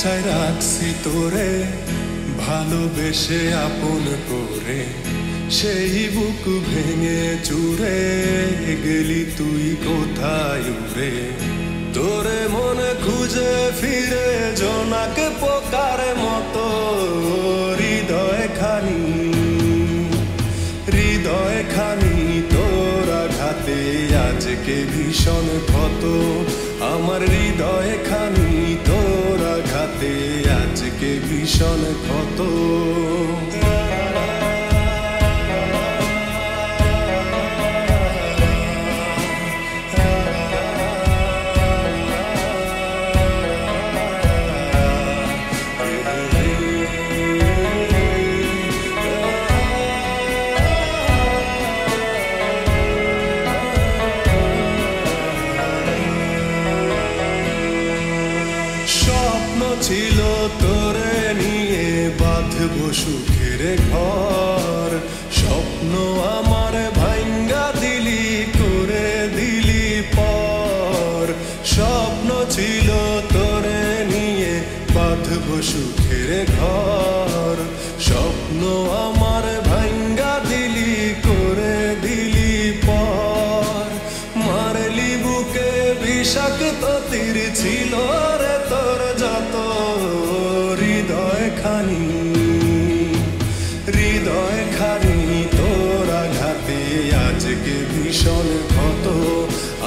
খাঁচায় রাখছি তোরে, ভালোবেসে আপন করে, সেই বুক ভেঙে চুরে গেলি তুই কোথায় উড়ে। তোরে মনে খুঁজে ফিরে জোনাকে পোকার মতো, হৃদয় খানি তোর আঘাতে আজকে ভীষণ ক্ষত। আমার হৃদয় খানি তোর আঘাতে আজকে ভীষণ ক্ষত। ছিল তোরে নিয়ে বাঁধবো সুখের ঘর, স্বপ্ন আমার ভাঙ্গা দিলি করে দিলি পর। স্বপ্ন ছিল তোরে নিয়ে বাঁধবো সুখের ঘর, স্বপ্ন আমার ভাঙ্গা দিলি করে দিলি পর। মারলি বুকে বিষাক্ত তীর ছিল রে তোর যত, হৃদয় খানি তোর আঘাতে আজকে ভীষণ ক্ষত।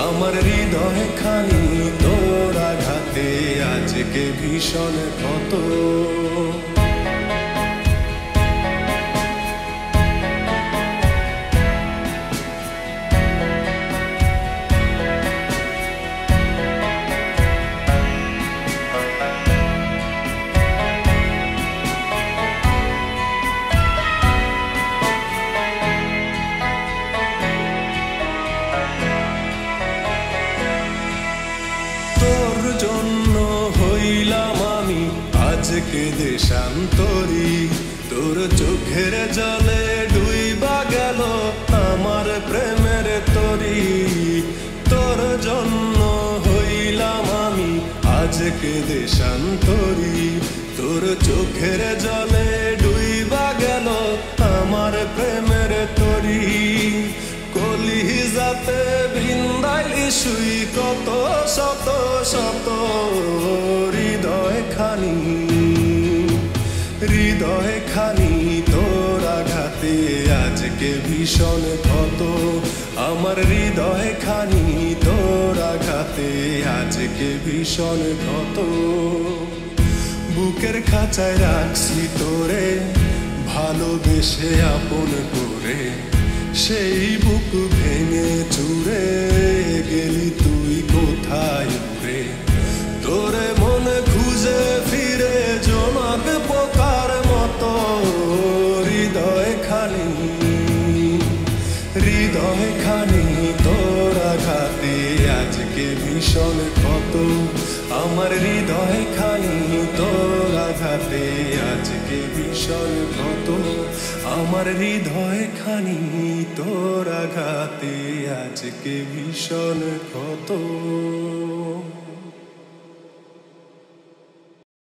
আমার হৃদয় খানি তোর আঘাতে আজকে ভীষণ ক্ষত। তোর জন্য হইলাম আমি আজকে দেশান্তরী, তোর চোখের জলে ডুইবা গেল আমার প্রেমের তরী। তোর জন্য হইলাম আমি আজকে দেশান্তরী, তোর চোখের জলে ডুইবা গেল আমার প্রেমের তরী। কলিজাতে বৃন্দাইলি শুই কত শত শত, হৃদয় খানি তোর আঘাতে আজকে ভীষণ ক্ষত। আমার হৃদয় খানি তোর আঘাতে আজকে ভীষণ ক্ষত। বুকের খাঁচায় রাখছি তোরে, ভালোবেসে আপন করে, সেই বুক ভেঙে চুরে গেলি তুই কোথায় উড়ে। তোরে মনে খুঁজে ফিরে জোনাক পোকার মতো, হৃদয় খানি তোর আঘাতে আজকে ভীষণ ক্ষত। আমার হৃদয় খানি তোর আঘাতে আজকে ভীষণ ক্ষত। আমার হৃদয় খানি তোর আঘাতে আজকে ভীষণ ক্ষত।